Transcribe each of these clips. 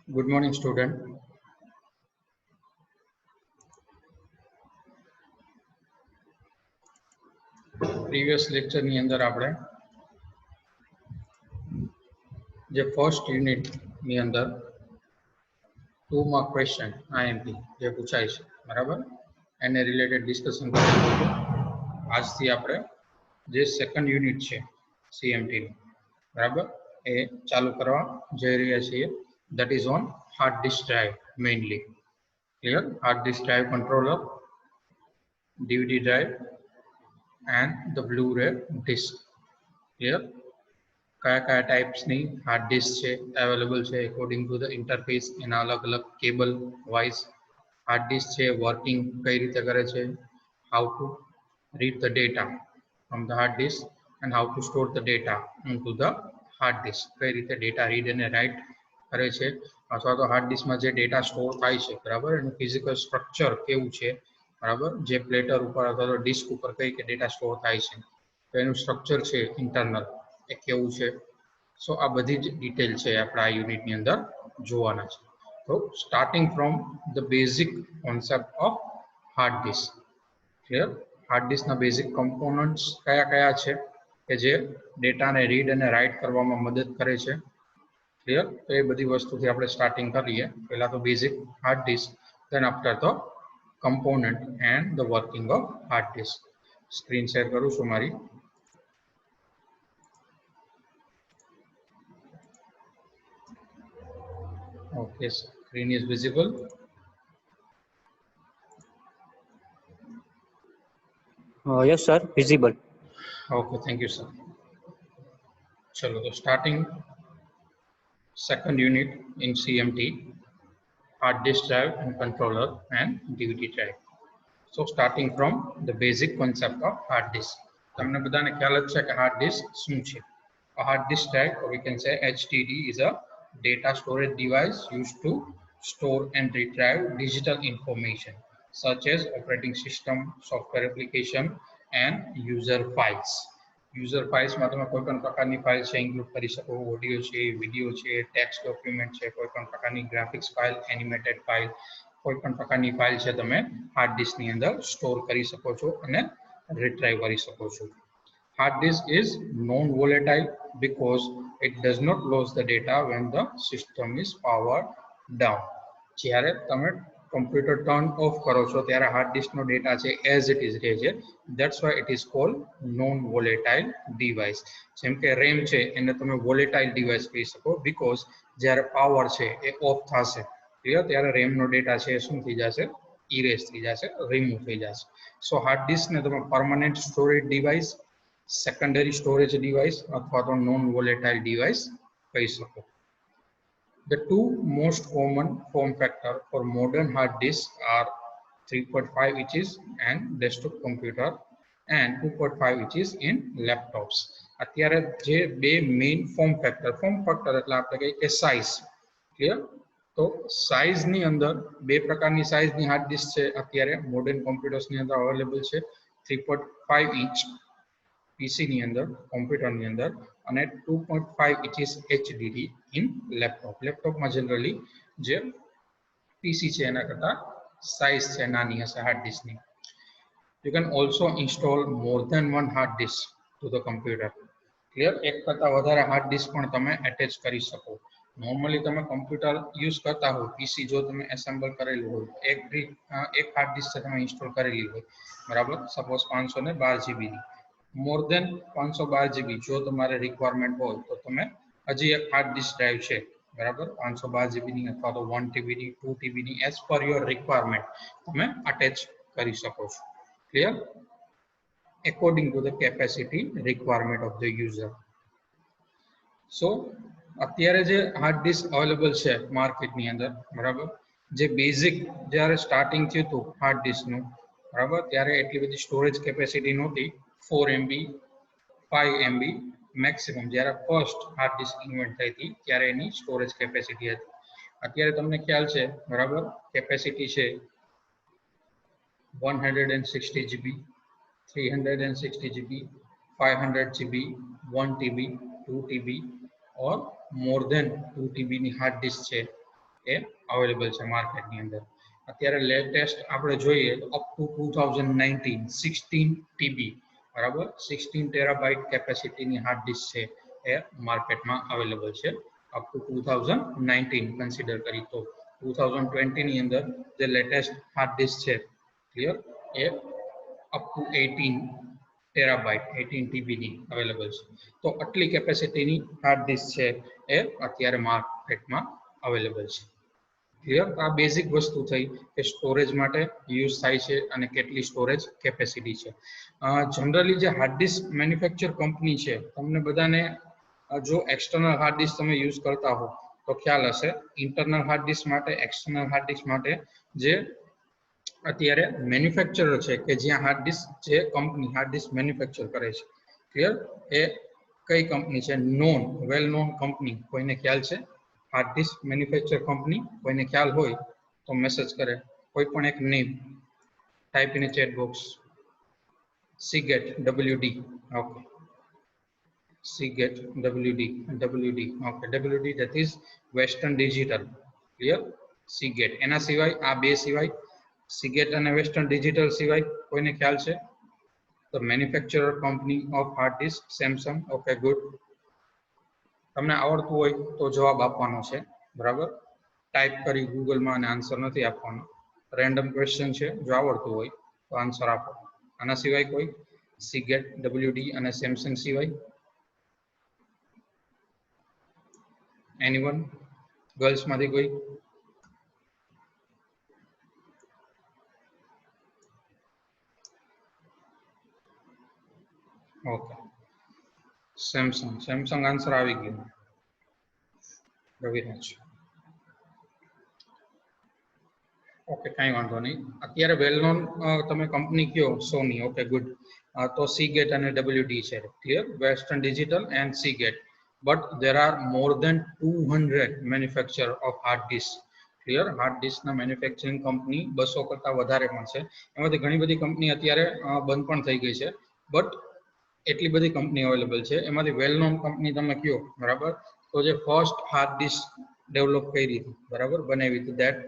Good morning, student. Previous lecture ની અંદર આપણે જે ફર્સ્ટ યુનિટ ની અંદર 2 માર્ક ક્વેશ્ચન IMP જે પૂછાય છે બરાબર એને રિલેટેડ ડિસ્કશન કરેલું હતું. આજથી આપણે જે સેકન્ડ યુનિટ છે CMT નું બરાબર એ ચાલુ કરવા જઈ રહ્યા છીએ. That is on hard disk drive mainly. Clear? Hard disk drive controller, DVD drive and the Blu-ray disc. Clear? કયા ટાઈપ્સની હાર્ડ ડિસ્ક છે અવેલેબલ છે અકોર્ડિંગ ટુ ધ ઇન્ટરફેસ, એના અલગ અલગ કેબલ વાઇઝ હાર્ડ ડિસ્ક છે, વર્કિંગ કઈ રીતે કરે છે, how to read the data from the hard disk and how to store the data into the hard disk, કઈ રીતે ડેટા રીડ અને રાઇટ કરે છે અથવા તો હાર્ડ ડિસ્કમાં જે ડેટા સ્ટોર થાય છે બરાબર એનું ફિઝિકલ સ્ટ્રક્ચર કેવું છે બરાબર, જે પ્લેટર ઉપર અથવા તો ડિસ્ક ઉપર કઈ કે ડેટા સ્ટોર થાય છે તો એનું સ્ટ્રક્ચર છે ઇન્ટરનલ એ કેવું છે. સો આ બધી જ ડિટેલ છે આપણે આ યુનિટની અંદર જોવાના છે. તો starting from the basic concept of hard disk. Clear? Hard ડિસ્કના બેઝિક કમ્પોનન્ટ્સ કયા કયા છે કે જે ડેટાને રીડ અને રાઇટ કરવામાં મદદ કરે છે. ક્લિયર? તો એ બધી વસ્તુથી આપણે સ્ટાર્ટિંગ કરીએ. પહેલા તો basic hard disk, then after the component and the working of hard disk. Screen share કરું છું મારી. Okay, screen is visible. Yes, sir, visible. Okay, thank you, sir. Chalo, so starting second unit in CMT, hard disk drive and controller and DVD drive. So starting from the basic concept of hard disk. તમને બધાને ખ્યાલ જ છે કે hard disk શું છે. A hard disk drive, or we can say HDD, is a data storage device used to store and retrieve digital information such as operating system, software application and user files. User files માં તમે કોઈ પણ પ્રકારની file છે include કરી શકો, audio છે, video છે, ટેક્સ્ટ ડોક્યુમેન્ટ છે, કોઈ પણ પ્રકારની ગ્રાફિક્સ ફાઇલ, એનિમેટેડ ફાઇલ, કોઈ પણ પ્રકારની ફાઇલ છે તમે હાર્ડ ડિસ્કની અંદર સ્ટોર કરી શકો છો અને રિટ્રાઈવ કરી શકો છો. Hard disk is non-volatile because it does not lose the data when the system is powered down. જ્યારે તમે કમ્પ્યુટર ટર્ન ઓફ કરો છો ત્યારે હાર્ડ ડિસ્કનો ડેટા છે એઝ ઇટ ઇઝ રહે છે. That's why it is called non volatile device. જેમ કે રેમ છે એને તમે વોલેટાઇલ ડિવાઇસ કહી શકો બીકોઝ જ્યારે પાવર છે એ ઓફ થશે ક્લિયર ત્યારે રેમનો ડેટા છે શું થઈ જશે, ઇરેઝ થઈ જશે, રિમૂવ થઈ જશે. સો હાર્ડ ડિસ્કને તમે permanent storage device, secondary storage device અથવા તો નોન વોલેટાઇલ ડિવાઇસ કહી શકો. The two most common form factor for modern hard disk are 3.5 inches and desktop computer and 2.5 inches in laptops. અત્યારે જે બે મેઇન ફોર્મ ફેક્ટર એટલે આપણે કહીએ કે સાઇઝ, ક્લિયર? તો સાઇઝની અંદર બે પ્રકારની સાઇઝની હાર્ડ ડિસ્ક છે અત્યારે મોડર્ન કોમ્પ્યુટર્સની અંદર અવેલેબલ છે. 3.5 ઇંચ પીસીની અંદર, કોમ્પ્યુટરની અંદર, અને 2.5 inches HDD ઇન લેપટોપ. લેપટોપમાં જનરલી જે પીસી છે એના કરતા સાઇઝ છે નાની હશે hard ડિસ્કની. You can also install more than one hard disk to the computer. Clear? એક કરતા વધારે હાર્ડ ડિસ્ક પણ તમે એટેચ કરી શકો. નોર્મલી તમે કમ્પ્યુટર યુઝ કરતા હો, પીસી જો તમે એસેમ્બલ કરેલું હોય, એક હાર્ડ ડિસ્ક તમે ઇન્સ્ટોલ કરેલી હોય બરાબર, સપોઝ 512 GB ની, મોર દેન 512 GB જો તમારે રિક્વાયરમેન્ટ હોય તો તમે હજી એક હાર્ડ ડિસ્ક ડ્રાઈવ છે બરાબર 512 GB ની અથવા તો 1 TB ની, 2 TB ની, એઝ પર યોર રિક્વાયરમેન્ટ તમે અટેચ કરી શકો છો. Clear? according to the capacity requirement of the user. So અત્યારે જે હાર્ડ ડિસ્ક અવેલેબલ છે માર્કેટની અંદર બરાબર, જે બેઝિક જ્યારે સ્ટાર્ટિંગ થયું હતું હાર્ડ ડિસ્કનું બરાબર ત્યારે એટલી બધી સ્ટોરેજ કેપેસિટી નહોતી. 4 MB 5 MB મેક્સિમમ જ્યારે ફર્સ્ટ હાર્ડ ડિસ્ક ઇન્વેન્ટ થઈ હતી ત્યારે એની સ્ટોરેજ કેપેસિટી હતી. અત્યારે તમને ખ્યાલ છે બરાબર કેપેસિટી છે 160 GB, 360 GB, 500 GB, 1 TB, 2 TB और more than 2 TB ની હાર્ડ ડિસ્ક છે એ અવેલેબલ છે માર્કેટની અંદર. અત્યારે લેટેસ્ટ આપણે જોઈએ તો અપ ટુ 2019 16 TB બરાબર 16 ટેરાબાઇટ કેપેસિટીની હાર્ડ ડિસ્ક છે એ માર્કેટમાં અવેલેબલ છે. અપ ટુ 2019 કન્સિડર કરી તો 2020 ની અંદર જે લેટેસ્ટ હાર્ડ ડિસ્ક છે clear A up to 18 terabyte 18 TB ની અવેલેબલ છે. તો આટલી કેપેસિટીની હાર્ડ ડિસ્ક છે એ અત્યારે માર્કેટમાં અવેલેબલ છે. ક્લિયર. આ બેઝિક વસ્તુ થઈ કે સ્ટોરેજ માટે યુઝ થાય છે અને કેટલી સ્ટોરેજ કેપેસિટી છે. જનરલી જે હાર્ડ ડિસ્ક મેન્યુફેક્ચર કંપની છે તમને બધાને જો એક્સટર્નલ હાર્ડ ડિસ્ક તમે યુઝ કરતા હો તો ખ્યાલ હશે. ઇન્ટરનલ હાર્ડ ડિસ્ક માટે એક્સટર્નલ હાર્ડ ડિસ્ક માટે જે અત્યારે મેન્યુફેક્ચરર છે કે જ્યાં હાર્ડ ડિસ્ક જે કંપની હાર્ડ ડિસ્ક મેન્યુફેક્ચર કરે છે ક્લિયર એ કઈ કંપની છે? Non well known company. કોઈને ખ્યાલ છે? હાર્ડ ડિસ્ક મેન્યુફેક્ચર કંપની કોઈને ખ્યાલ હોય તો મેસેજ કરે. કોઈ પણ એક name type in chat box. Seagate WD. Okay. Seagate WD. Okay. WD that is Western Digital. Clear? Seagate. એના સિવાય આ બે સિવાય Seagate અને Western Digital સિવાય કોઈને ખ્યાલ છે? The manufacturer company of hard disk Samsung. Okay, good. તમને આવડતું હોય તો જવાબ આપવાનો છે બરાબર. ટાઈપ કરી ગૂગલમાં અને આન્સર નથી આપવાનો. રેન્ડમ ક્વેશ્ચન છે. જો આવડતું હોય તો આન્સર આપો. આના સિવાય કોઈ? Seagate WD અને Samsung સિવાય એનીવન? ગર્લ્સ માંથી કોઈ? ઓકે. સેમસંગ આન્સર આવી ગયો. રવિરાજ. ઓકે, કઈ વાંધો નહીં. અત્યારે વેલ નોન તમે કંપની કયો સોની. Okay, good. તો Seagate અને WD છે. Clear? Western Digital and Seagate. But there are more than 200 manufacturer of hard disk. Clear? Hard ડિસ્કના મેન્યુફેક્ચરિંગ કંપની 200 કરતા વધારે પણ છે. એમાંથી ઘણી બધી કંપની અત્યારે બંધ પણ થઈ ગઈ છે. બટ એટલી બધી કંપની અવેલેબલ છે. એમાંથી વેલ નોન કંપની તમે કયો બરાબર. તો જે ફર્સ્ટ હાર્ડ ડિસ્ક ડેવલપ કરી હતી બરાબર બનાવી હતી that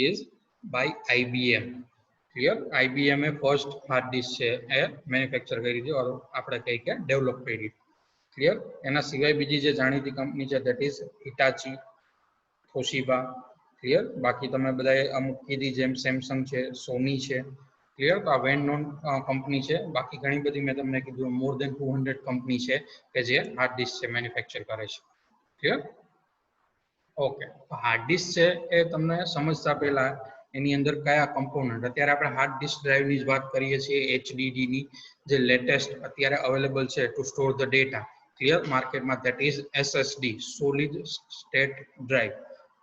is by IBM. Clear? IBM એ ફર્સ્ટ હાર્ડ ડિસ્ક છે એ મેન્યુફેક્ચર કરી હતી ઓર આપણે કઈ કે ડેવલપ કરી. ક્લિયર? એના સિવાય બીજી જે જાણીતી કંપની છે that is Hitachi, Toshiba. Clear? બાકી તમે બધાએ અમુક કીધી જેમ સેમસંગ છે, સોની છે. ક્લિયર? તો આ વેલ નોન કંપની છે. બાકી ઘણી બધી મેં તમને કીધું મોર દેન 200 કંપની છે કે જે હાર્ડ ડિસ્ક છે મેન્યુફેક્ચર કરે છે. ક્લિયર? ઓકે. હાર્ડ ડિસ્ક છે એ તમને સમજતા પહેલા એની અંદર કયા કમ્પોનન્ટ, અત્યારે આપણે હાર્ડ ડિસ્ક ડ્રાઈવની જ વાત કરીએ છીએ HDD ની જે લેટેસ્ટ અત્યારે અવેલેબલ છે to store the data. Clear? માર્કેટમાં that is SSD, solid state drive.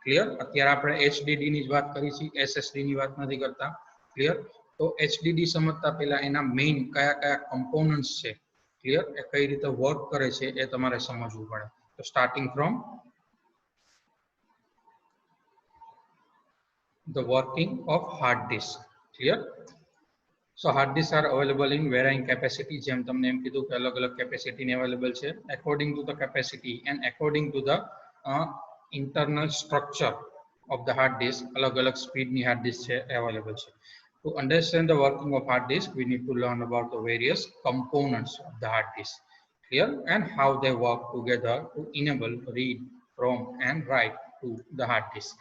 Clear? અત્યારે આપણે HDD ની જ વાત કરી છે, SSD ની વાત નથી કરતા. ક્લિયર? તો HDD સમજતા પહેલા એના મેઇન કયા કયા કમ્પોનન્ટ્સ છે ક્લિયર એ કઈ રીતે વર્ક કરે છે એ તમારે સમજવું પડે. તો starting from the working of hard disk. Clear? So hard disks are available in varying capacity. જેમ તમને એમ કીધું કે અલગ અલગ કેપેસિટી ની અવેલેબલ છે. According to the capacity and according to the internal structure of the hard disk, અલગ અલગ સ્પીડ ની હાર્ડ ડિસ્ક છે અવેલેબલ છે. To understand the working of hard disk, we need to learn about the various components of the hard disk. Clear? And how they work together to enable read from and write to the hard disk.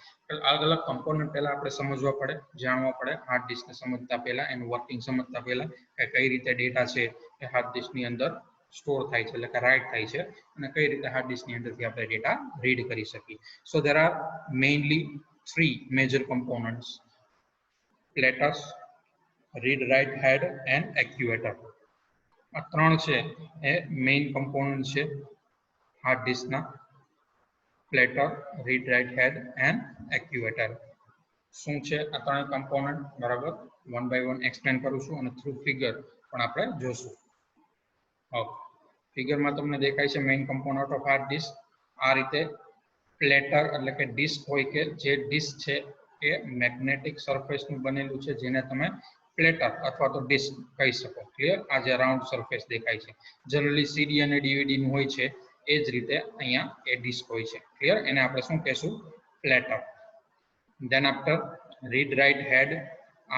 અલગ અલગ component પહેલા આપણે સમજવા પડે, જાણવા પડે. Hard ડિસ્કને સમજતા પહેલા એનું વર્કિંગ સમજતા પહેલા કે કઈ રીતે ડેટા છે એ હાર્ડ ડિસ્કની અંદર સ્ટોર થાય છે એટલે કે રાઇટ થાય છે અને કઈ રીતે હાર્ડ ડિસ્કની અંદરથી આપણે ડેટા રીડ કરી શકીએ. સો there are mainly 3 major components: platters, read write head and actuator. આ ત્રણ છે એ મેઇન કમ્પોનન્ટ છે hard ડિસ્કના. platter, read write head and actuator. શું છે આ ત્રણ કમ્પોનન્ટ બરાબર વન બાય વન એક્સપ્લેન કરું છું અને થ્રુ ફિગર પણ આપણે જોશું. ઓકે, ફિગરમાં તમને દેખાય છે main component of hard disk. આ રીતે પ્લેટર એટલે કે ડિસ્ક હોય કે જે ડિસ્ક છે એ મેગ્નેટિક સરફેસનું બનેલું છે જેને તમે પ્લેટર અથવા તો ડિસ્ક કહી શકો. ક્લિયર? આ જે રાઉન્ડ સરફેસ દેખાય છે જનરલી CD અને DVD નું હોય છે એ જ રીતે અહીંયા એ ડિસ્ક હોય છે. ક્લિયર? એને આપણે શું કહેશું? Platter. Then after read write head,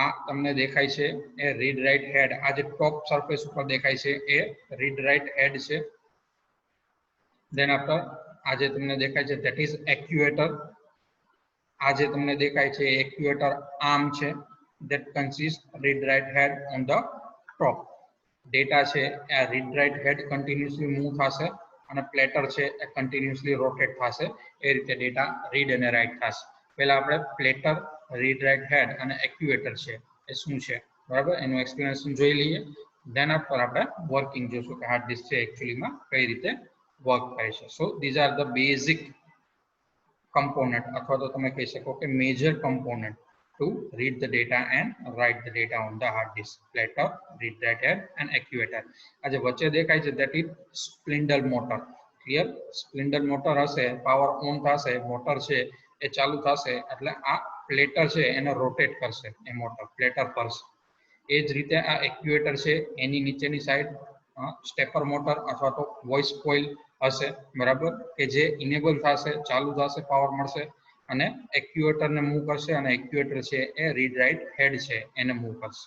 આ તમને દેખાય છે એ read write head, આ જે ટોપ સરફેસ ઉપર દેખાય છે એ read write head છે. Then after આ જે તમને દેખાય છે that is actuator, આ જે તમને દેખાય છે એ actuator arm છે, that consists read write head on the top. Data છે આ read write head continuously move થશે અને પ્લેટર છે એ કન્ટિન્યુઅસલી રોટેટ થશે. એ રીતે ડેટા રીડ અને રાઇટ થશે. પહેલા આપણે પ્લેટર, રીડ રાઇટ હેડ અને એક્યુએટર છે એ શું છે, બરાબર, એનું એક્સપ્લેનેશન જોઈ લઈએ. ધેન આફ્ટર આપણે વર્કિંગ જોશું કે હાર્ડ ડિસ્ક છે એકચ્યુઅલીમાં કઈ રીતે વર્ક કરે છે. સો these are the basic component, અથવા તો તમે કહી શકો કે major component to read the data and write the data on the hard disk: platter, read write head and actuator. આજે વચ્ચે દેખાય છે that is spindle motor. Clear? Spindle motor હશે, પાવર ઓન થશે, મોટર છે એ ચાલુ થશે એટલે આ પ્લેટર છે એને રોટેટ કરશે, એ મોટર પ્લેટર ફરશે. એ જ રીતે આ એક્યુએટર છે એની નીચેની સાઈડ સ્ટેપર મોટર અથવા તો વોઇસ કોઇલ હશે, બરાબર, કે જે ઇનેબલ થશે, ચાલુ થશે, પાવર મળશે અને એક્યુએટરને મૂવ કરશે અને એક્યુએટર છે એ રીડ રાઇટ હેડ છે એને મૂવ કરશે.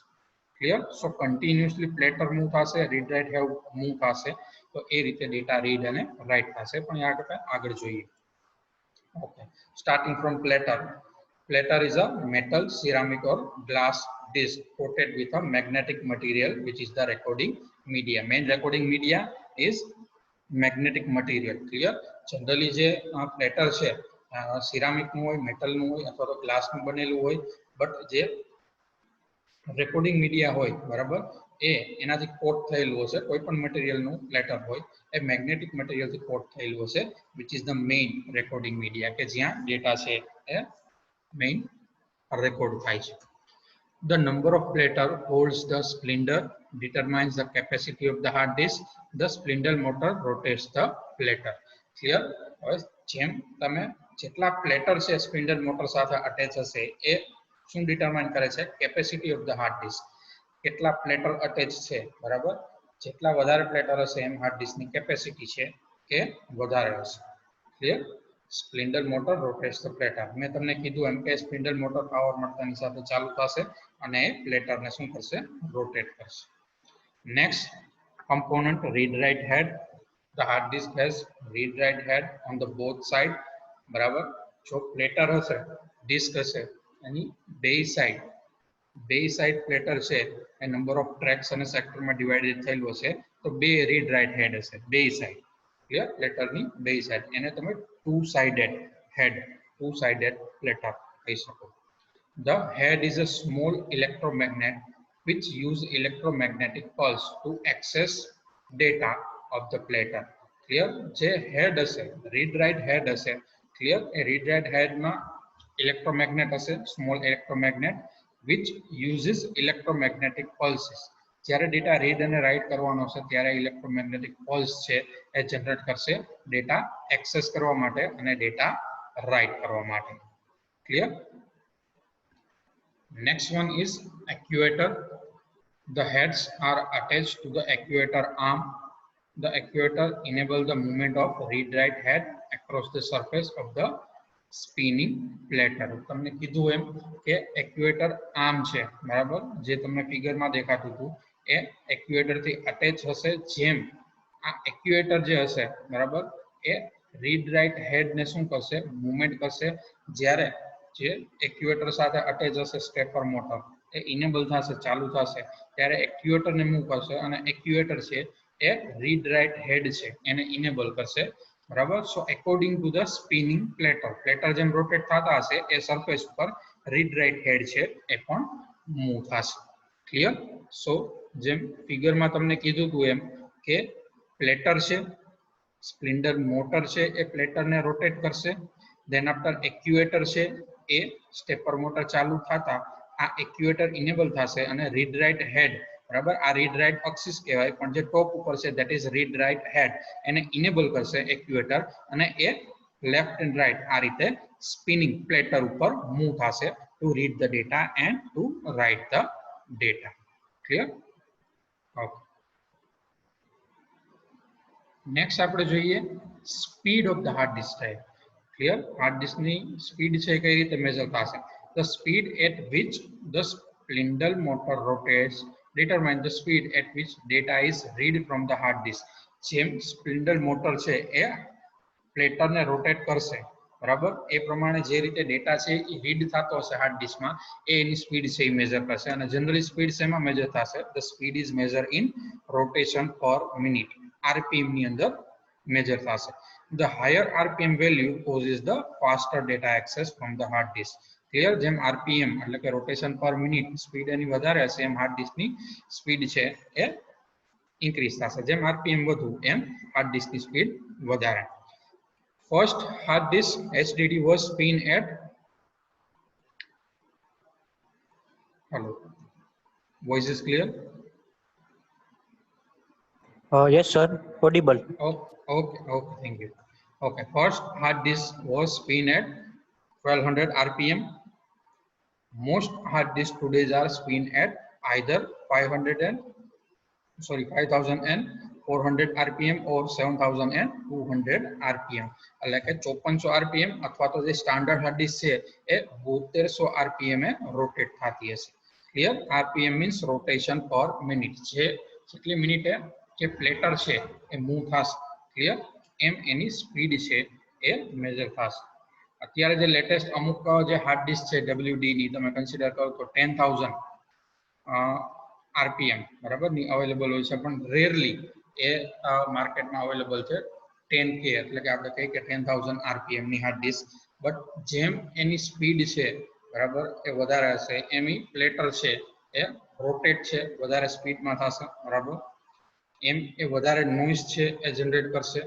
ક્લિયર? સો કન્ટિન્યુઅસલી પ્લેટર મૂવ થશે, રીડ રાઇટ હેડ મૂવ થશે, તો એ રીતે ડેટા રીડ અને રાઇટ થશે. પણ આગળ જોઈએ. Okay, starting from platter. Platter is a metal, ceramic or glass disc coated with a magnetic material which is the recording media. Main recording media is magnetic material. Clear? Generally જે platter છે ceramic નું હોય, metal નું હોય અથવા તો glass નું બનેલું હોય, બટ જે રેકોર્ડિંગ મીડિયા હોય, બરાબર, એ એનાથી કોટ થયેલું હશે. કોઈ પણ મટીરિયલ નું પ્લેટર હોય એ મેગ્નેટિક મટીરિયલ થી કોટ થયેલું હશે, which is the main recording media, કે જ્યાં ડેટા છે એ main record થાય છે. The number of platter holds the spindle determines the capacity of the hard disk. The spindle motor rotates the platter. Clear? હવે જેમ તમે જેટલા પ્લેટર છે સ્પિન્ડલ મોટર સાથે અટેચ હશે એ શું ડિટરમાઇન કરે છે? Capacity of the hard disk. કેટલા પ્લેટર અટેચ છે, બરાબર, જેટલા વધારે પ્લેટર હશે એમ હાર્ડ ડિસ્કની કેપેસિટી છે એ વધારે હશે. Clear? Spindle motor rotates the platter. મેં તમને કીધું એમ કે સ્પિન્ડલ મોટર પાવર મળતાની સાથે ચાલુ થશે અને એ પ્લેટરને શું કરશે? રોટેટ કરશે. Next component, read write head. The hard disk has read write head on the both side, બરાબર. જો પ્લેટર હશે, ડિસ્ક હશે, એની બે સાઈડ પ્લેટર છે એ નંબર ઓફ ટ્રેક્સ અને સેક્ટરમાં ડિવાઇડેડ થયેલું હશે, તો બે રીડ રાઇટ હેડ હશે, બે સાઈડ. ક્લિયર? પ્લેટરની બે સાઈડ, એને તમે ટુ સાઇડેડ પ્લેટર કહી શકો. The head is a small electromagnet which use electromagnetic pulse to access data of the platter. Clear? જે head હશે, read write head હશે, clear? એ read write head માં electromagnet હશે, small electromagnet which uses electromagnetic pulses. જ્યારે data read અને right કરવાનો છે ત્યારે ઇલેક્ટ્રોમેગ્નેટિક પલ્સ છે એ જનરેટ કરશે ડેટા એક્સેસ કરવા માટે અને ડેટા રાઇટ કરવા માટે. Clear? Next one is actuator. The heads are attached to the actuator arm. The actuator enable the movement of read-write head across the surface of the spinning platter. તમને કીધું એમ કે actuator arm છે, બરાબર, જે તમને ફિગરમાં દેખાતું હતું એ actuator થી અટેચ હશે. જેમ આ actuator જે હશે, બરાબર, એ read-write head ને શું કરશે? મૂવમેન્ટ કરશે. જ્યારે જે એક્યુએટર સાથે અટેચ હશે સ્ટેપર મોટર એ ઇનેબલ થશે, ચાલુ થશે, ત્યારે એક્યુએટરને મૂવ કરશે અને એક્યુએટર છે એ રીડ રાઇટ હેડ છે એને ઇનેબલ કરશે, બરાબર. So according to the spinning platter જેમ રોટેટ થતા હશે એ સરફેસ ઉપર રીડ રાઇટ હેડ છે એ પણ મૂવ થશે. ક્લિયર? સો જેમ ફિગરમાં તમને કીધું હતું એમ કે પ્લેટર છે, સ્પિન્ડલ મોટર છે એ પ્લેટરને રોટેટ કરશે. ધેન આફ્ટર એક્યુએટર છે એ સ્ટેપર મોટર ચાલુ થતા આ એક્યુએટર ઇનેબલ થશે અને રીડ રાઇટ હેડ, બરાબર, આ રીડ રાઇટ એક્સિસ કહેવાય, પણ જે ટોપ ઉપર છે ધેટ ઇઝ રીડ રાઇટ હેડ, એને ઇનેબલ કરશે એક્યુએટર અને એ લેફ્ટ એન્ડ રાઇટ આ રીતે સ્પિનિંગ પ્લેટર ઉપર મૂવ થશે to read the data and to write the data. Clear? Okay. Next આપણે જોઈએ speed of the hard disk drive. Clear? Hard ડિસ્કની સ્પીડ છે કઈ રીતે મેજર થશે? The speed at which the spindle motor rotates determine the speed at which data is read from the hard disk. જેમ spindle motor છે એ પ્લેટરને rotate કરશે, બરાબર, એ પ્રમાણે જે રીતે ડેટા છે એ રીડ થતો હશે હાર્ડ ડિસ્કમાં, એ એની સ્પીડ છે એ મેજર કરશે. અને જનરલી સ્પીડ શેમાં મેજર થશે? The speed is major in rotation પર મિનિટ, આરપીએમ ની અંદર મેજર થશે. The higher RPM value causes the faster data access from the hard disk. Clear? જેમ આરપીએમ એટલે કે રોટેશન પર મિનિટ સ્પીડ એની વધારે હશે, એમ હાર્ડ ડિસ્કની સ્પીડ છે એ ઇન્ક્રીઝ થશે. જેમ આરપીએમ વધુ એમ હાર્ડ ડિસ્કની સ્પીડ વધારે. First hard disk HDD was spin at, hello, voice is clear? Yes, sir. Audible. Oh, okay, thank you. Okay, first hard disk was spin at 1200 RPM. Most hard disks today are spin at either 5400 RPM or 7200 RPM. એટલે કે 5400 RPM અથવા તો જે standard hard disk છે એ 7200 RPM એ rotate થતી હશે. Clear? RPM means rotation પર minute, જે જેટલી મિનિટે જે પ્લેટર છે એ મૂવ થશે, ક્લિયર, એમ એની સ્પીડ છે એ મેજર થશે. અત્યારે જે લેટેસ્ટ અમુક જે હાર્ડ ડિસ્ક છે WD ની તમે કન્સિડર કરો તો 10000 RPM બરાબર ની અવેલેબલ હોય છે, પણ રેરલી એ માર્કેટમાં અવેલેબલ છે 10K, એટલે કે આપણે કહીએ કે 10000 RPM ની હાર્ડ ડિસ્ક. બટ જેમ એની સ્પીડ છે બરાબર એ વધારે હશે, એની પ્લેટર છે એ રોટેટ છે વધારે સ્પીડમાં થશે, બરાબર, એમ એ વધારે નોઇઝ છે એ જનરેટ કરશે,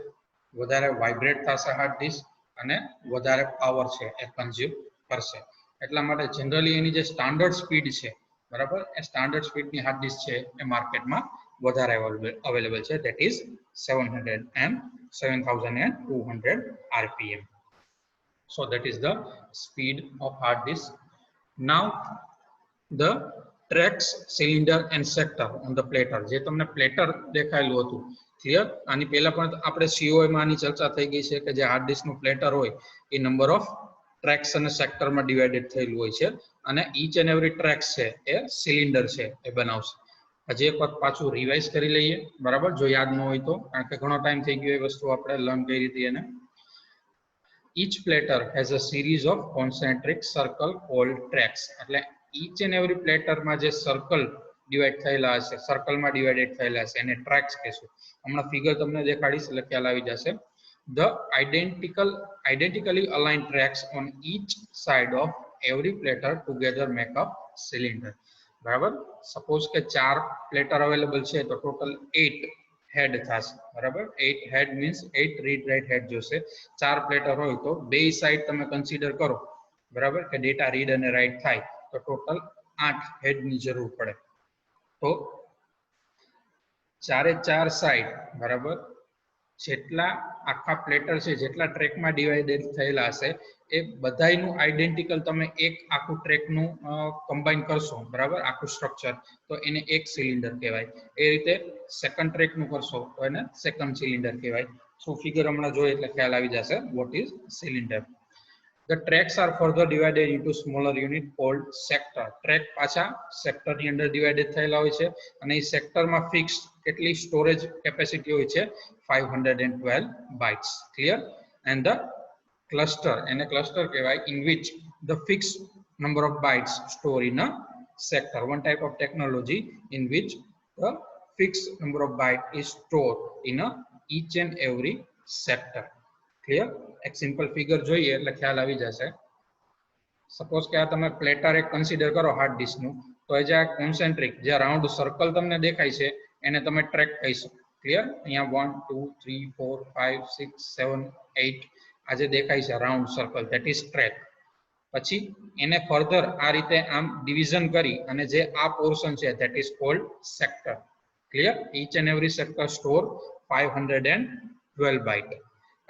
વધારે વાઇબ્રેટ થશે હાર્ડ ડિસ્ક, અને વધારે પાવર છે એ કન્ઝ્યુમ કરશે. એટલા માટે જનરલી એની જે સ્ટાન્ડર્ડ સ્પીડ છે બરાબર, એ સ્ટાન્ડર્ડ સ્પીડની હાર્ડ ડિસ્ક છે એ માર્કેટમાં વધારે અવેલેબલ છે, that is 7200 RPM. So that is the speed of hard disk. Now the tracks, cylinder and sector on the platter. જે તમને પ્લેટર દેખાયેલું હતું, ક્લિયર? આની પહેલા પણ આપણે COI માં આની ચર્ચા થઈ ગઈ છે કે જે હાર્ડ ડિસ્કનું પ્લેટર હોય એ નંબર ઓફ ટ્રેક્સ અને સેક્ટરમાં ડિવાઇડેડ થયેલું હોય છે, અને ઈચ એન્ડ એવરી ટ્રેક્સ છે એ સિલિન્ડર છે એ બનાવશે. હજી એક વખત પાછું રિવાઇઝ કરી લઈએ, બરાબર, જો યાદ ન હોય તો, કારણ કે ઘણો ટાઈમ થઈ ગયો એ વસ્તુ આપણે લર્ન કરી હતી એને. Each platter has a series of concentric circle called tracks. એટલે each and every platter માં જે સર્કલ ડિવાઇડ થયેલા હશે, સર્કલમાં ડિવાઇડેડ થયેલા હશે, એને ટ્રેક્સ કહેશું. હમણાં ફિગર તમને દેખાડીશ એટલે ખ્યાલ આવી જશે. The identically aligned tracks on each side of every platter together make up cylinder. બરાબર, સપોઝ કે 4 પ્લેટર અવેલેબલ છે તો ટોટલ 8 હેડ થશે, બરાબર. 8 હેડ મીન્સ 8 રીડ રાઇટ હેડ જોશે. 4 પ્લેટર હોય તો બે સાઈડ તમે કન્સિડર કરો, બરાબર, કે ડેટા રીડ અને રાઇટ થાય તો ટોટલ 8 હેડ ની જરૂર પડે. તો 4 સાઈડ, બરાબર, જેટલા આખા પ્લેટર છે, જેટલા ટ્રેકમાં ડિવાઇડેડ થયેલા હશે, એ બધાયનું આઈડેન્ટિકલ તમે એક આખું ટ્રેકનું કમ્બાઈન કરશો, બરાબર, આખું સ્ટ્રક્ચર, તો એને એક સિલિન્ડર કહેવાય. એ રીતે સેકન્ડ ટ્રેકનું કરશો તો એને સેકન્ડ સિલિન્ડર કહેવાય. સો ફિગર હમણાં જોઈએ એટલે ખ્યાલ આવી જશે what is cylinder. The tracks are further divided into smaller unit called sector. Track પાછા સેક્ટરની અંદર ડિવાઇડેડ થયેલા હોય છે, અને એ સેક્ટરમાં ફિક્સ કેટલી સ્ટોરેજ કેપેસિટી હોય છે? 512 bytes. Clear? And the cluster, એને ક્લસ્ટર કહેવાય, in which the fixed number of bytes store in a sector. One type of technology in which the fixed number of bytes is stored in a each and every sector. Clear? એક simple figure જોઈએ એટલે ખ્યાલ આવી જશે. Suppose કે આ તમે platter એક કન્સિડર કરો હાર્ડ ડિસ્કનું, તો એ જે કોન્સેન્ટ્રિક જે રાઉન્ડ સર્કલ તમને દેખાય છે એને તમે ટ્રેક કહી શકો. ક્લિયર? અહીંયા 1 2 3 4 5 6 7 8 આ જે દેખાય છે round circle, that is track. પછી એને ફર્ધર આ રીતે આમ ડિવિઝન કરી અને જે આ પોર્શન છે that is called sector. Clear? Each and every sector store 512 byte.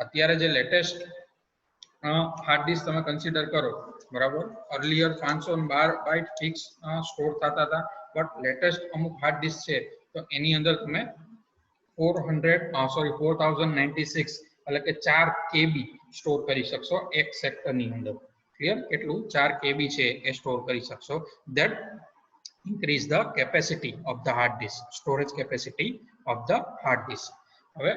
અત્યારે જે લેટેસ્ટ હાર્ડ ડિસ્ક તમે કન્સિડર કરો, બરાબર, અર્લિયર 512 બાઇટ ફિક્સ સ્ટોર થતા હતા, બટ લેટેસ્ટ અમુક હાર્ડ ડિસ્ક છે તો એની અંદર તમે 4096 એટલે કે 4 KB સ્ટોર કરી શકશો એક સેક્ટરની અંદર. ક્લિયર? કેટલું 4 KB છે એ સ્ટોર કરી શકશો. That increase the capacity of the hard disk, storage capacity of the hard disk. હવે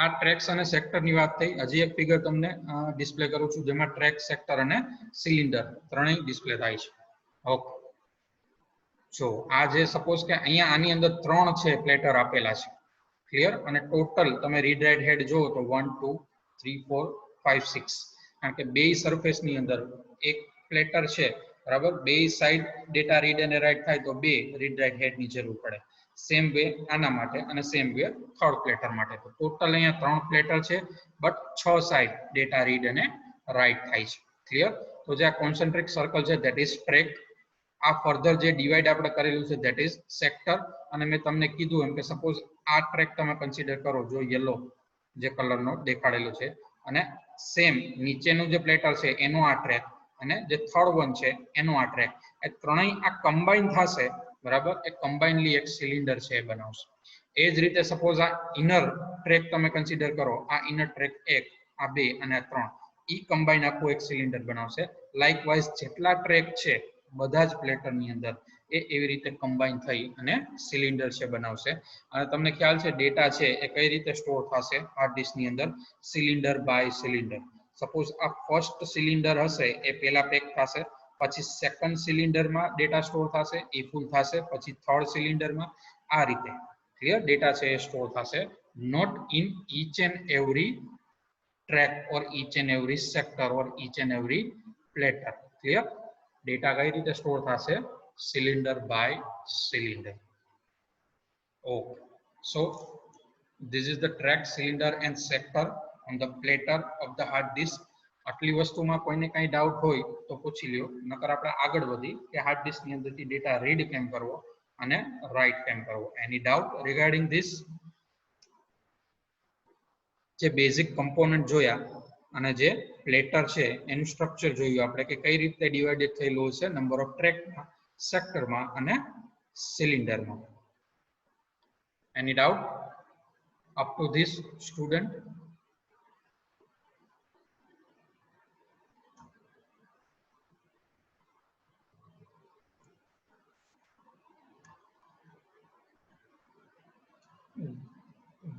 આ ટ્રેક્સ અને સેક્ટરની વાત થઈ. હજી એક ફિગર તમને ડિસ્પ્લે કરું છું જેમાં ટ્રેક, સેક્ટર અને સિલિન્ડર ત્રણેય ડિસ્પ્લે થાય છે. ઓકે, જો આ જે સપોઝ કે અહીંયા આની અંદર 3 છે પ્લેટર આપેલા છે. ક્લિયર? અને ટોટલ તમે રીડ રાઇટ હેડ જો તો 1 2 3 4 5 6, કારણ કે બે સરફેસ ની અંદર એક પ્લેટર છે, બરાબર. બે સાઈડ ડેટા રીડ અને રાઇટ થાય તો બે રીડ રાઇટ હેડ ની જરૂર પડે. સેમ વે આના માટે અને સેમ વે થર્ડ પ્લેટર માટે. તો ટોટલ અહીંયા 3 પ્લેટર છે, બટ 6 સાઈડ ડેટા રીડ અને રાઇટ થાય છે. ક્લિયર? તો જે આ કોન્સન્ટ્રિક સર્કલ છે ધેટ ઇઝ ટ્રેક. આ ફર્ધર જે ડિવાઈડ આપણે કરેલું છે ધેટ ઇઝ સેક્ટર. અને મેં તમને કીધું એમ કે સપોઝ આ ટ્રેક તમે કન્સિડર કરો, જો યલો જે કલરનો દેખાડેલો છે, અને સેમ નીચેનું જે પ્લેટર છે એનો આ ટ્રેક, અને જે થર્ડ વન છે એનો આ ટ્રેક, એ ત્રણેય આ કમ્બાઈન થશે, બરાબર. એ કમ્બાઈનલી એક સિલિન્ડર છે એ બનાવશે. એ જ રીતે સપોઝ આ ઇનર ટ્રેક તમે કન્સિડર કરો, આ ઇનર ટ્રેક 1, આ 2 અને આ 3, ઈ કમ્બાઈન આખું એક સિલિન્ડર બનાવશે. લાઇકવાઇઝ જેટલા ટ્રેક છે બધા જ પ્લેટરની અંદર એ એવી રીતે કમ્બાઈન થઈ અને સિલિન્ડર છે બનાવશે. અને તમને ખ્યાલ છે ડેટા છે એ કઈ રીતે સ્ટોર થશે હાર્ડ ડિસ્ક ની અંદર? Cylinder by cylinder. સપોઝ આ ફર્સ્ટ સિલિન્ડર હશે એ પહેલા પેક થશે, પછી સેકન્ડ સિલિન્ડરમાં ડેટા સ્ટોર થશે, એ ફૂલ થશે, પછી થર્ડ સિલિન્ડરમાં. આ રીતે ક્લિયર ડેટા છે એ સ્ટોર થશે. Not in each and every track or each and every sector or each and every platter. Clear? Data કઈ રીતે સ્ટોર થશે? Cylinder by cylinder. Okay, so this is the track, cylinder and sector on the platter of the hard disk. આટલી વસ્તુમાં કોઈને કઈ doubt હોય તો પૂછી લ્યો, નકર આપણે આગળ વધી કે હાર્ડ ડિસ્ક ની અંદરથી ડેટા રીડ કેમ કરવો અને રાઇટ કેમ કરવો. એની ડાઉટ રિગાર્ડિંગ ધીસ? જે બેઝિક કમ્પોનન્ટ જોયા અને જે પ્લેટર છે એનું સ્ટ્રક્ચર જોયું આપણે કે કઈ રીતે ડિવાઇડેડ થયેલું છે નંબર ઓફ ટ્રેકમાં, સેક્ટરમાં અને સિલિન્ડરમાં. Any doubt up to this, student?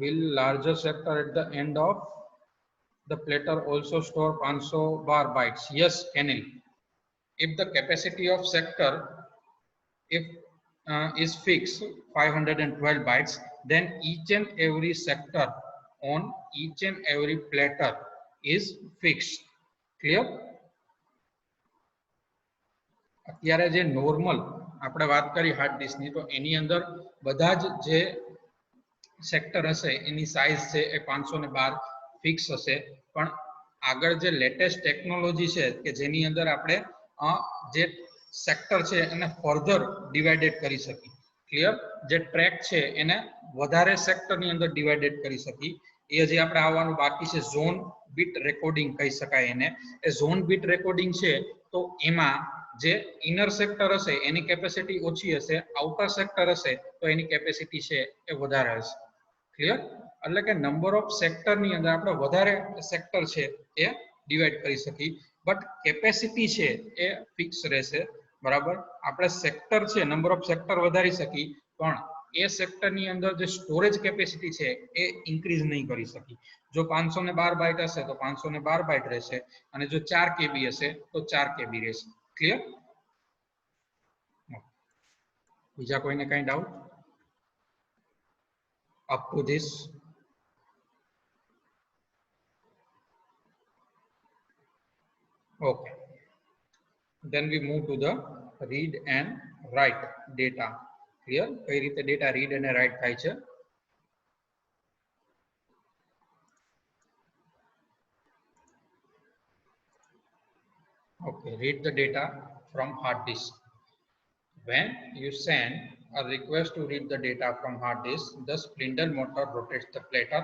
Will larger sector at the end of the platter also store 500 bar bytes? Yes, Anil. If the capacity of sector is fixed 512 bytes, then each and every sector on each and every platter is fixed. Clear? અત્યારે જે normal આપણે વાત કરી hard disk ની, તો એની અંદર બધા જ જે સેક્ટર હશે એની સાઇઝ છે એ 512 ફિક્સ હશે. પણ આગળ જે લેટેસ્ટ ટેકનોલોજી છે કે જેની અંદર આપણે જે સેક્ટર છે એને ફર્ધર ડિવાઇડેડ કરી શકી. ક્લિયર? જે ટ્રેક છે એને વધારે સેક્ટરની અંદર ડિવાઇડેડ કરી શકી. એ હજી આપણે આવવાનું બાકી છે. ઝોન બીટ રેકોર્ડિંગ કહી શકાય એને. એ ઝોન બીટ રેકોર્ડિંગ છે તો એમાં જે ઇનર સેક્ટર હશે એની કેપેસિટી ઓછી હશે, આઉટર સેક્ટર હશે તો એની કેપેસિટી છે એ વધારે હશે. ક્લિયર? એટલે કે નંબર ઓફ સેક્ટર ની અંદર આપણે વધારે સેક્ટર છે એ ડિવાઈડ કરી શકી, બટ કેપેસિટી છે એ ફિક્સ રહેશે, બરાબર. આપણે સેક્ટર છે નંબર ઓફ સેક્ટર વધારી શકી, પણ એ સેક્ટર ની અંદર જે સ્ટોરેજ કેપેસિટી છે એ ઇન્ક્રીઝ નહીં કરી શકી. જો 512 બાઇટ હશે તો 512 બાઇટ રહેશે, અને જો 4 KB હશે તો 4 KB રહેશે. ક્લિયર? બીજા કોઈને કઈ doubt up to this? Okay, then we move to the read and write data. Clear? કઈ રીતે ડેટા રીડ અને રાઇટ થાય છે? Okay, read the data from hard disk. When you send a request to read the data from hard disk, the spindle motor rotates the platter.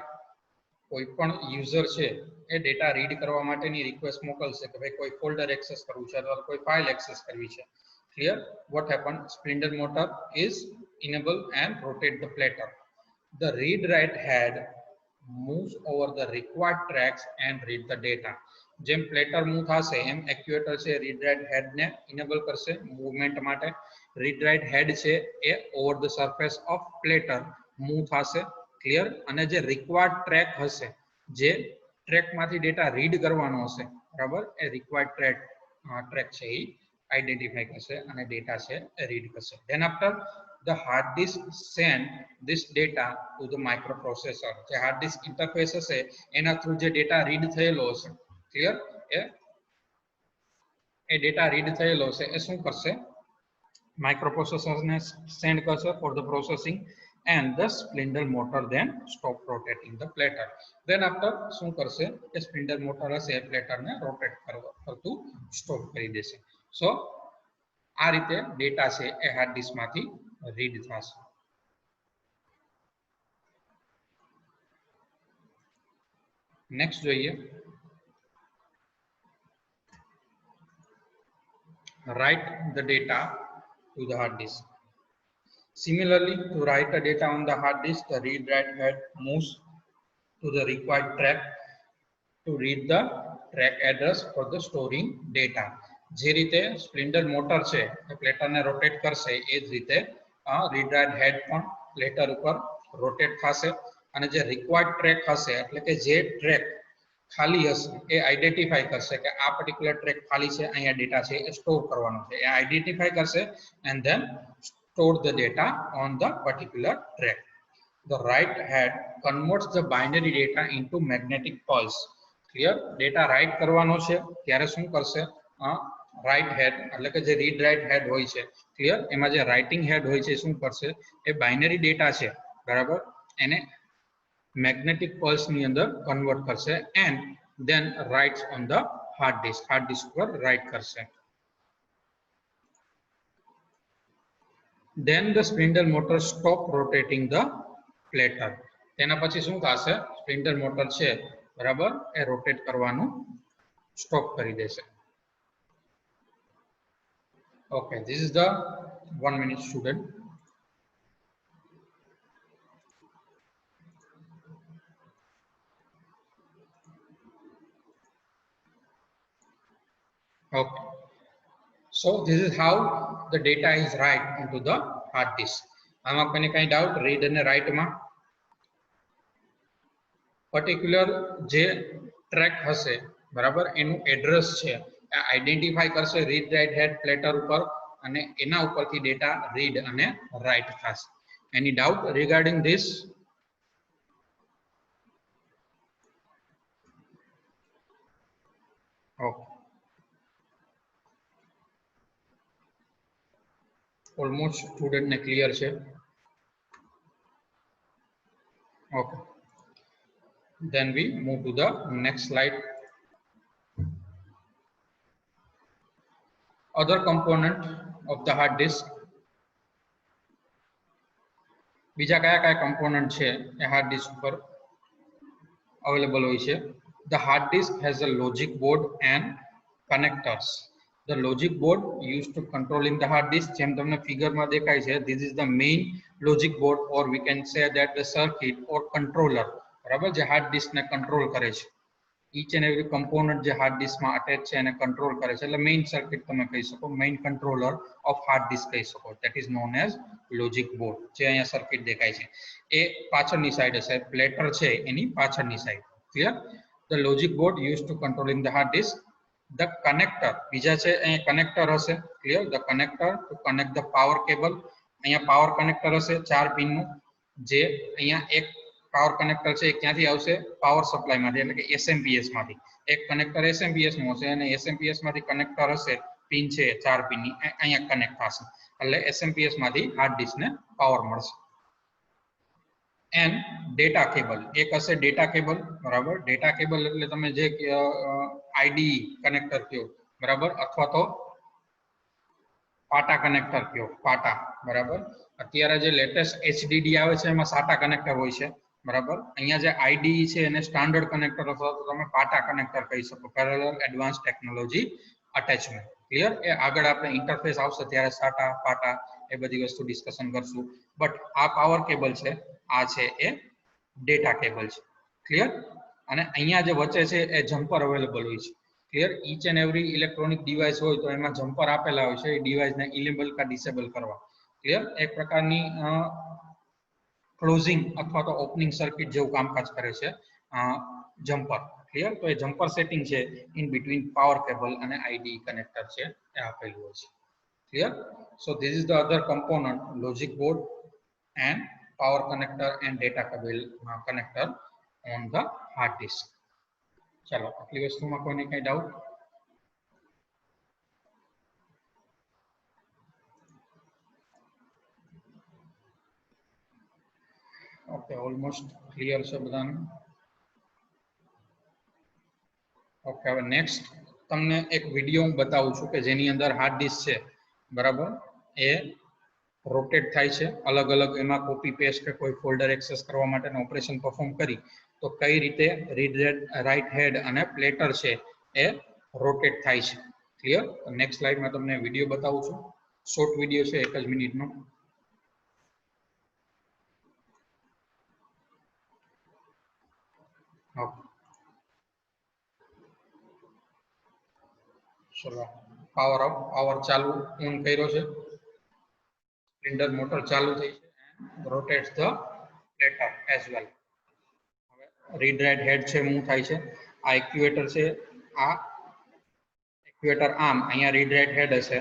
કોઈ પણ user છે એ data read કરવા માટેની request મોકલશે કે ભાઈ કોઈ ફોલ્ડર એક્સેસ કરવું છે અથવા કોઈ ફાઇલ એક્સેસ કરવી છે. Clear? what happen? Spindle motor is enable and rotate the platter. The read write head moves over the required tracks and read the data. જેમ પ્લેટર મૂવ થશે એમ એક્ચ્યુએટર છે રીડ રાઇટ હેડ ને enable કરશે movement માટે. Read write head છે એ over the surface of platter move થશે. ક્લિયર. અને જે રિક્વાયર્ડ ટ્રેક હશે, જે ટ્રેક માંથી ડેટા રીડ કરવાનો હશે, બરાબર, એ રિક્વાયર્ડ ટ્રેક છે એ આઈડેન્ટિફાઈ કરશે અને ડેટા છે એ રીડ કરશે. Than after the hard disk send this data to the microprocessor. જે hard disk interface હશે એના થ્રુ જે ડેટા રીડ થયેલો હશે, ક્લિયર, એ ડેટા રીડ થયેલો હશે એ શું કરશે, માઇક્રોપ્રોસેસર ને સેન્ડ કરશે for the processing and the spindle motor then stop rotating the platter. Then after શું કરશે કે સ્પિન્ડલ મોટર હશે એ પ્લેટર ને રોટેટ કરતું સ્ટોપ કરી દેશે. સો આ રીતે ડેટા છે એ હાર્ડ ડિસ્ક માંથી રીડ થશે. નેક્સ્ટ જોઈએ, write the data to the hard disk. Similarly, to write the data on the hard disk, the read write head moves to the required track to read the track address for the storing data. જે રીતે spindle motor છે એ પ્લેટરને rotate કરશે એ જ રીતે read write હેડ પણ platter ઉપર rotate થશે અને જે રિક્વાયર્ડ ટ્રેક હશે એટલે કે જે ટ્રેક ખાલી હશે એ આઈડેન્ટિફાઈ કરશે કે આ પર્ટિક્યુલર ટ્રેક ખાલી છે, અહીંયા ડેટા છે એ સ્ટોર કરવાનો છે, એ આઈડેન્ટિફાઈ કરશે and than store the data on the particular track. The write head converts the binary data into magnetic pulse. Clear? Data write કરવાનો છે ત્યારે શું કરશે, રાઇટ હેડ એટલે કે જે રીડ રાઇટ હેડ હોય છે, ક્લિયર, એમાં જે રાઇટિંગ હેડ હોય છે શું કરશે, એ બાઇનરી ડેટા છે, બરાબર, એને મેગ્નેટિક પલ્સ ની અંદર કન્વર્ટ કરશે and then writes on the hard disk પર રાઇટ કરશે. Then the spindle motor stop rotating the plater. તેના પછી શું થશે, સ્પિન્ડલ મોટર છે, બરાબર, એ રોટેટ કરવાનું સ્ટોપ કરી દેશે. Okay, this is the 1 minute student. Okay, so this is how the data is write into the hard disk. આમાં કોઈને કઈ ડાઉટ રીડ અને રાઇટ માં? પર્ટિક્યુલર જે ટ્રેક હશે, બરાબર, એનું એડ્રેસ છે આઈડેન્ટિફાઈ કરશે રીડ રાઇટ હેડ પ્લેટર ઉપર અને એના ઉપરથી ડેટા રીડ અને રાઇટ થશે. એની doubt regarding this? Okay, almost student ને ક્લિયર છે. Okay, then we move to the next slide. Other component of the hard disk. બીજા કયા કયા component છે એ hard disk ઉપર available હોય છે? The hard disk has a logic board and connectors. The logic board used to controlling the hard disk, જેમ તમને ફિગરમાં દેખાય છે, this is the main logic board or we can say that the circuit or controller, બરાબર, જે hard disk ને control કરે છે. each and every component જે હાર્ડ ડિસ્ક માં અટેચ છે એને કંટ્રોલ કરે છે, એટલે મેઇન સર્કિટ તમે કહી શકો, main controller of hard disk કહી શકો. that is known as logic board. જે અહીંયા સર્કિટ દેખાય છે એ પાછળની સાઈડ હશે, પ્લેટર છે એની પાછળની side. Clear? the logic board used to controlling the hard disk. The connector, બીજા છે અહીંયા કનેક્ટર હશે, clear, the connector to connect the power cable. અહીંયા પાવર કનેક્ટર હશે 4 પિન નું, જે અહીંયા એક પાવર કનેક્ટર છે ક્યાંથી આવશે, પાવર સપ્લાય માંથી એટલે કે એસએમપીએસ માંથી. એક કનેક્ટર એસએમપીએસ નું હશે અને એસએમપીએસ માંથી કનેક્ટર હશે, પિન છે 4 પિન ની, અહીંયા કનેક્ટ થશે એટલે એસએમપીએસ માંથી હાર્ડ ડિસ્ક ને પાવર મળશે. એન્ડ ડેટા કેબલ, એક હશે ડેટા કેબલ, બરાબર. ડેટા કેબલ એટલે તમે જે આઈડી કનેક્ટર કયો, બરાબર, અથવા તો પાટા કનેક્ટર કયો, પાટા, બરાબર. અત્યારે જે લેટેસ્ટ એચડીડી આવે છે એમાં સાટા કનેક્ટર હોય છે, બરાબર. અહીંયા જે આઈડી છે એને સ્ટાન્ડર્ડ કનેક્ટર અથવા તો તમે પાટા કનેક્ટર કહી શકો, parallel advance technology attachment. Clear? એ આગળ આપણે ઇન્ટરફેસ આવશે ત્યારે સાટા પાટા એ બધી વસ્તુ ડિસ્કશન કરશું. બટ આ પાવર કેબલ છે, આ છે એ ડેટા કેબલ છે. ક્લિયર? અને અહીંયા જે વચ્ચે છે એ જમ્પર અવેલેબલ હોય છે. Clear? Each and every electronic device હોય તો એમાં જમ્પર આપેલા હોય છે એ ડિવાઇસને ઇનેબલ કા ડિસેબલ કરવા. ક્લિયર? એક પ્રકારની ક્લોઝિંગ અથવા તો ઓપનિંગ સર્કિટ જેવું કામકાજ કરે છે જમ્પર. ક્લિયર? તો એ જમ્પર સેટિંગ છે ઇન બિટવીન પાવર કેબલ અને આઈડી કનેક્ટર છે એ આપેલું હોય છે. Clear? So this is the other component, logic board and power connector and data cable connector on the hard disk. ચલો આટલી વસ્તુમાં કોઈને કઈ ડાઉટ? ઓકે, ઓલમોસ્ટ ક્લિયર છે બધાને. ઓકે, હવે નેક્સ્ટ તમને એક વિડીયો હું બતાવું છું કે જેની અંદર હાર્ડ ડિસ્ક છે, બરાબર, એ રોટેટ થાય છે. અલગ અલગ એમાં કોપી પેસ્ટ કે કોઈ ફોલ્ડર એક્સેસ કરવા માટેનું ઓપરેશન પરફોર્મ કરી તો કઈ રીતે રીડ રાઇટ હેડ અને પ્લેટર છે એ રોટેટ થાય છે. ક્લિયર? નેક્સ્ટ સ્લાઇડમાં તમને વિડીયો બતાવું છું. શોર્ટ વિડીયો છે, 1 જ મિનિટનો. ચલો, પાવર અપ, પાવર ચાલુ ઓન કર્યો છે, સિલિન્ડર મોટર ચાલુ થઈ છે, રોટેટ્સ ધ પ્લેટર એઝ વેલ. હવે રીડ રાઇટ હેડ છે મૂવ થાય છે. આ એક્યુએટર છે, આ એક્યુએટર આમ અહીંયા રીડ રાઇટ હેડ હશે,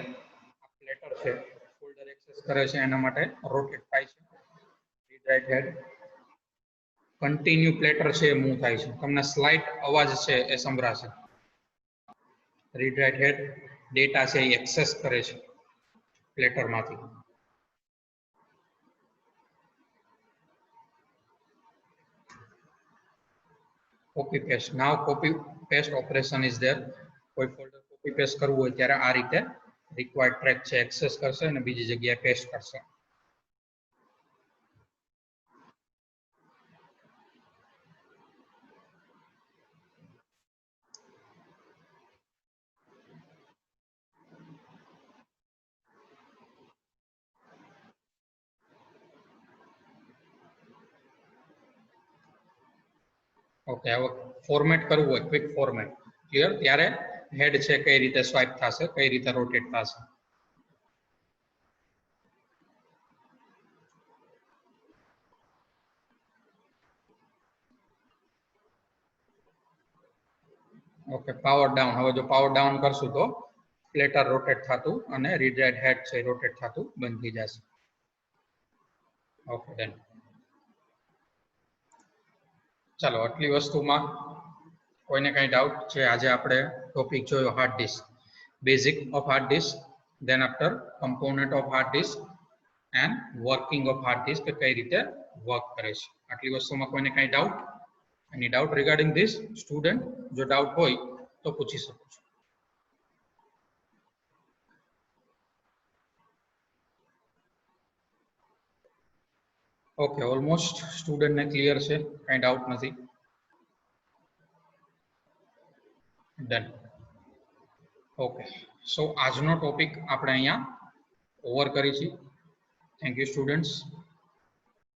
આ પ્લેટર છે ફોલ્ડર એક્સેસ કરે છે એના માટે રોટેટ થાય છે. Read write head continue platter છે એ મૂવ થાય છે. તમને સ્લાઇટ અવાજ છે એ સંભળાશે. રીડ રાઇટ હેડ ડેટા છે એ એક્સેસ કરે છે પ્લેટરમાંથી. Copy paste, now copy paste operation is there. કોઈ ફોલ્ડર કોપી પેસ્ટ કરવું હોય ત્યારે આ રીતે રિક્વાયર્ડ ટ્રેક છે એક્સેસ કરશે અને બીજી જગ્યાએ પેસ્ટ કરશે. ઓકે, હવે ફોર્મેટ કરવું હોય, ક્વિક ફોર્મેટ, ક્લિયર, ત્યારે હેડ છે કઈ રીતે સ્વાઇપ થશે, કઈ રીતે રોટેટ થશે. Okay, power down. હવે જો પાવર ડાઉન કરશું તો પ્લેટર રોટેટ થતું અને રીડ રાઇટ હેડ છે રોટેટ થતું બંધ થઈ જશે. Okay done. ચાલો, આટલી વસ્તુમાં કોઈને કઈ ડાઉટ છે? આજે આપણે ટોપિક જોયો hard disk, basic of hard disk, then after component of hard disk and working of hard disk, કઈ રીતે વર્ક કરે છે. આટલી વસ્તુમાં કોઈને કઈ doubt? Any doubt regarding this student? જો ડાઉટ હોય તો પૂછી શકો છો. ઓકે, ઓલમોસ્ટ સ્ટુડન્ટને ક્લિયર છે, કઈ ડાઉટ નથી. ડન. ઓકે, સો આજનો ટોપિક આપણે અહીંયા ઓવર કરી છે. Thank you students.